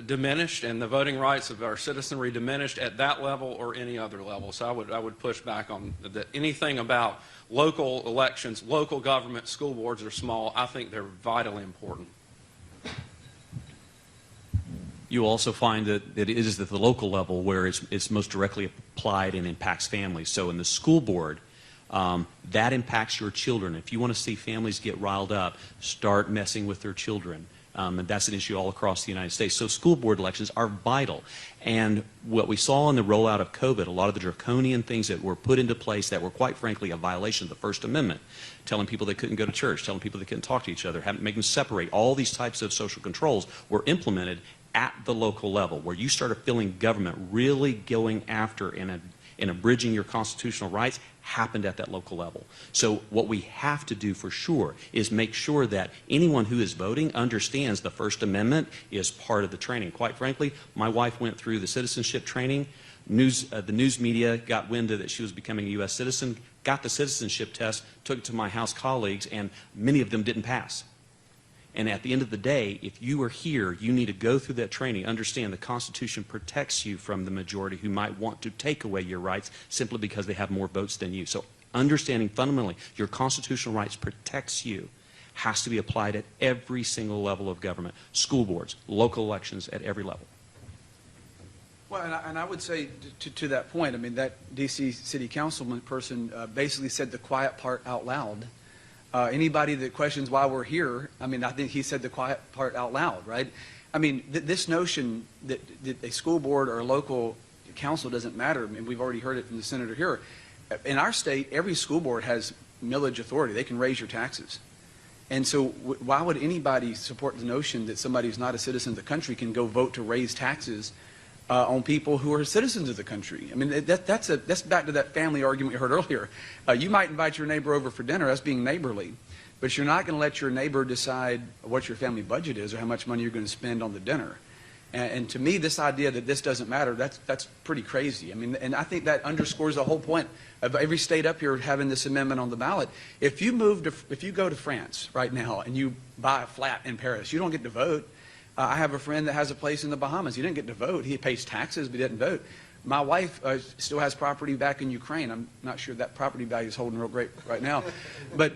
diminished and the voting rights of our citizenry diminished at that level or any other level. So I would push back on that. Anything about local elections, local government, school boards are small. I think they're vitally important. You also find that it is at the local level where it's most directly applied and impacts families. So in the school board, that impacts your children. If you want to see families get riled up, start messing with their children. And that's an issue all across the United States. So school board elections are vital. And what we saw in the rollout of COVID, a lot of the draconian things that were put into place that were quite frankly a violation of the First Amendment, telling people they couldn't go to church, telling people they couldn't talk to each other, make them separate, all these types of social controls were implemented at the local level, where you started feeling government really going after and abridging your constitutional rights happened at that local level. So what we have to do for sure is make sure that anyone who is voting understands the First Amendment is part of the training. Quite frankly, my wife went through the citizenship training. The news media got wind that she was becoming a U.S. citizen, got the citizenship test, took it to my House colleagues, and many of them didn't pass. And at the end of the day, if you are here, you need to go through that training, understand the Constitution protects you from the majority who might want to take away your rights simply because they have more votes than you. So understanding fundamentally your constitutional rights protects you has to be applied at every single level of government, school boards, local elections, at every level. Well, and I would say to that point, I mean, that D.C. City Councilman person basically said the quiet part out loud. Anybody that questions why we're here, I mean, I think he said the quiet part out loud, right? I mean, this notion that a school board or a local council doesn't matter, I mean, we've already heard it from the senator here. In our state, every school board has millage authority. They can raise your taxes. And so why would anybody support the notion that somebody who's not a citizen of the country can go vote to raise taxes on people who are citizens of the country? I mean, that's back to that family argument we heard earlier. You might invite your neighbor over for dinner, that's being neighborly, but you're not going to let your neighbor decide what your family budget is or how much money you're going to spend on the dinner. And to me, this idea that this doesn't matter, that's pretty crazy. I mean, and I think that underscores the whole point of every state up here having this amendment on the ballot. If you go to France right now and you buy a flat in Paris, you don't get to vote. I have a friend that has a place in the Bahamas. He didn't get to vote. He pays taxes, but he didn't vote. My wife still has property back in Ukraine. I'm not sure that property value is holding real great right now, but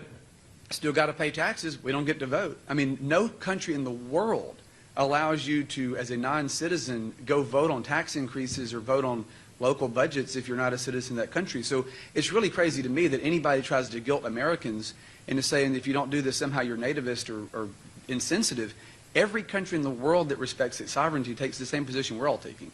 still got to pay taxes. We don't get to vote. I mean, no country in the world allows you to, as a non-citizen, go vote on tax increases or vote on local budgets if you're not a citizen of that country. So it's really crazy to me that anybody tries to guilt Americans into saying if you don't do this, somehow you're nativist or insensitive. Every country in the world that respects its sovereignty takes the same position we're all taking.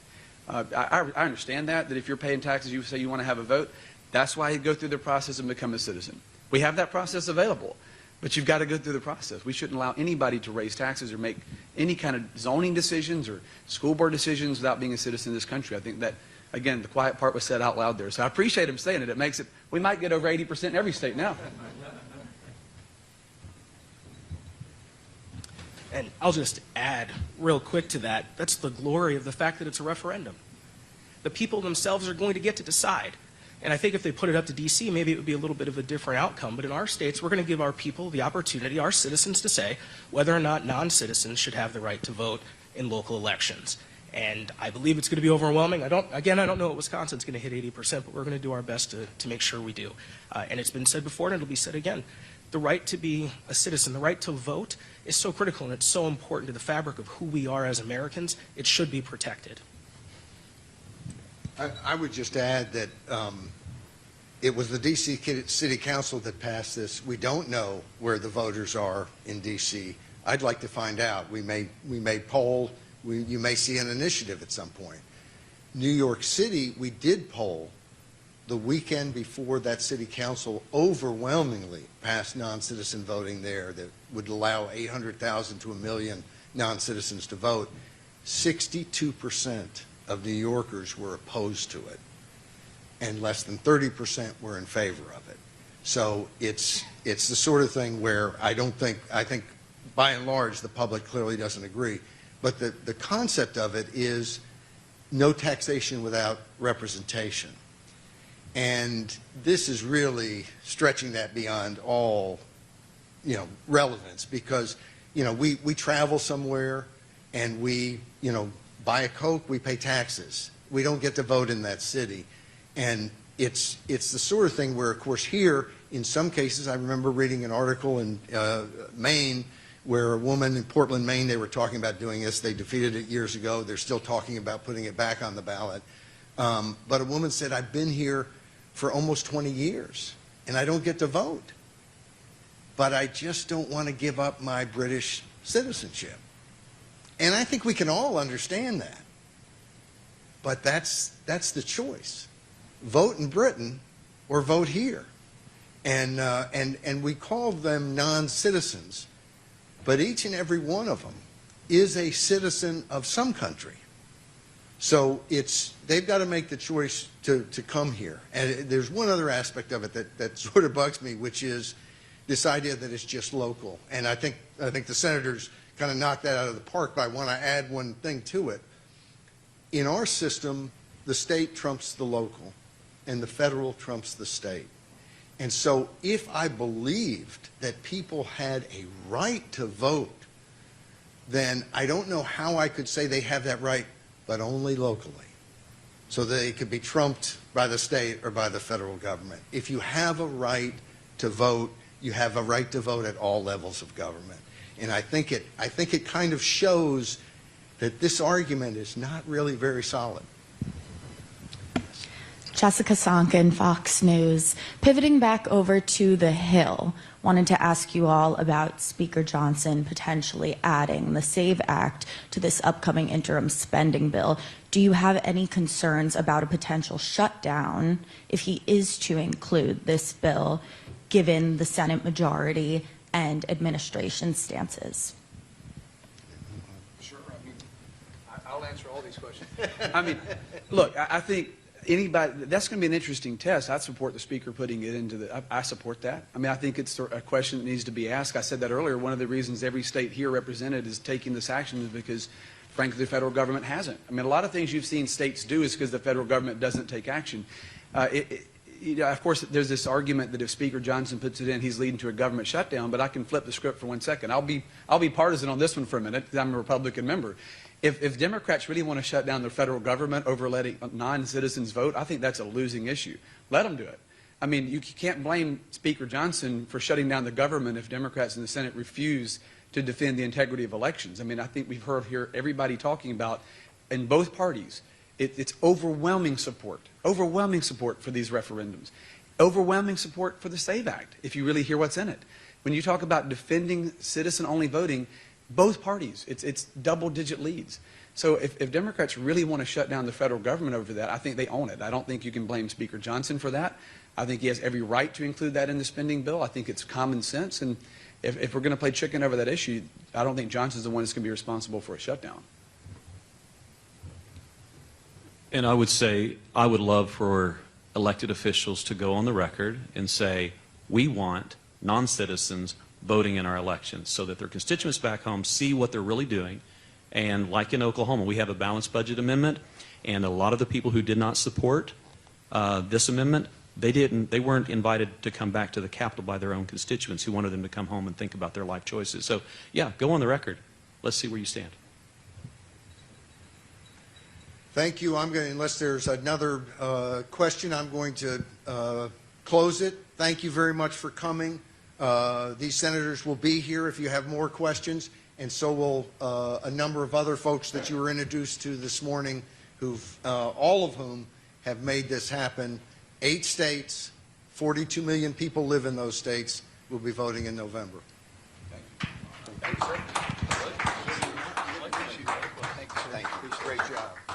I understand that if you're paying taxes, you say you want to have a vote. That's why you go through the process and become a citizen. We have that process available, but you've got to go through the process. We shouldn't allow anybody to raise taxes or make any kind of zoning decisions or school board decisions without being a citizen of this country. I think that, again, the quiet part was said out loud there. So I appreciate him saying it. It makes it, we might get over 80% in every state now. And I'll just add real quick to that, that's the glory of the fact that it's a referendum. The people themselves are going to get to decide. And I think if they put it up to D.C., maybe it would be a little bit of a different outcome. But in our states, we're going to give our people the opportunity, our citizens, to say whether or not non-citizens should have the right to vote in local elections. And I believe it's going to be overwhelming. I don't know if Wisconsin's going to hit 80%, but we're going to do our best to make sure we do. And it's been said before, and it'll be said again. The right to be a citizen, the right to vote, is so critical, and it's so important to the fabric of who we are as Americans. It should be protected. I would just add that it was the D.C. City Council that passed this. We don't know where the voters are in D.C. I'd like to find out. We may poll. You may see an initiative at some point. New York City, we did poll the weekend before that city council overwhelmingly passed non-citizen voting there that would allow 800,000 to 1 million non-citizens to vote. 62% of New Yorkers were opposed to it, and less than 30% were in favor of it. So it's the sort of thing where I think by and large the public clearly doesn't agree. But the concept of it is no taxation without representation. And this is really stretching that beyond all, relevance, because, we travel somewhere and we, buy a Coke, we pay taxes. We don't get to vote in that city. And it's the sort of thing where, of course, here, in some cases, I remember reading an article in Maine where a woman in Portland, Maine, they were talking about doing this. They defeated it years ago. They're still talking about putting it back on the ballot. But a woman said, I've been here for almost 20 years, and I don't get to vote. But I just don't want to give up my British citizenship. And I think we can all understand that. But that's the choice. Vote in Britain or vote here. And we call them non-citizens, but each and every one of them is a citizen of some country. So they've got to make the choice to come here. And there's one other aspect of it that sort of bugs me, which is this idea that it's just local. And I think the senators kind of knocked that out of the park, but I want to add one thing to it. In our system, the state trumps the local, and the federal trumps the state. And so if I believed that people had a right to vote, then I don't know how I could say they have that right, but only locally, so that it could be trumped by the state or by the federal government. If you have a right to vote, you have a right to vote at all levels of government. And I think it kind of shows that this argument is not really very solid. Jessica Sonkin, Fox News. Pivoting back over to the Hill, wanted to ask you all about Speaker Johnson potentially adding the SAVE Act to this upcoming interim spending bill. Do you have any concerns about a potential shutdown if he is to include this bill, given the Senate majority and administration stances? Sure. I'll answer all these questions. Look, I think that's going to be an interesting test. I support the speaker putting it into I support that. I think it's a question that needs to be asked. I said that earlier. One of the reasons every state here represented is taking this action is because, frankly, the federal government hasn't. A lot of things you've seen states do is because the federal government doesn't take action. Of course, there's this argument that if Speaker Johnson puts it in, he's leading to a government shutdown, but I can flip the script for 1 second. I'll be partisan on this one for a minute because I'm a Republican member. If Democrats really want to shut down the federal government over letting non-citizens vote, I think that's a losing issue. Let them do it. You can't blame Speaker Johnson for shutting down the government if Democrats in the Senate refuse to defend the integrity of elections. I mean, I think we've heard here everybody talking about, in both parties, it's overwhelming support for these referendums, overwhelming support for the SAVE Act, if you really hear what's in it. When you talk about defending citizen-only voting, both parties, it's double-digit leads. So if Democrats really want to shut down the federal government over that, I think they own it. I don't think you can blame Speaker Johnson for that. I think he has every right to include that in the spending bill. I think it's common sense. And if we're going to play chicken over that issue, I don't think Johnson's the one that's going to be responsible for a shutdown. And I would say I would love for elected officials to go on the record and say, we want non-citizens voting in our elections so that their constituents back home see what they're really doing. And like in Oklahoma, we have a balanced budget amendment, and a lot of the people who did not support this amendment, they weren't invited to come back to the Capitol by their own constituents who wanted them to come home and think about their life choices. So yeah, go on the record. Let's see where you stand. Thank you. Unless there's another question, I'm going to close it. Thank you very much for coming. These senators will be here if you have more questions, and so will a number of other folks that you were introduced to this morning, all of whom have made this happen. 8 states, 42 million people live in those states, will be voting in November. Thank you, sir. Thank you. Great job.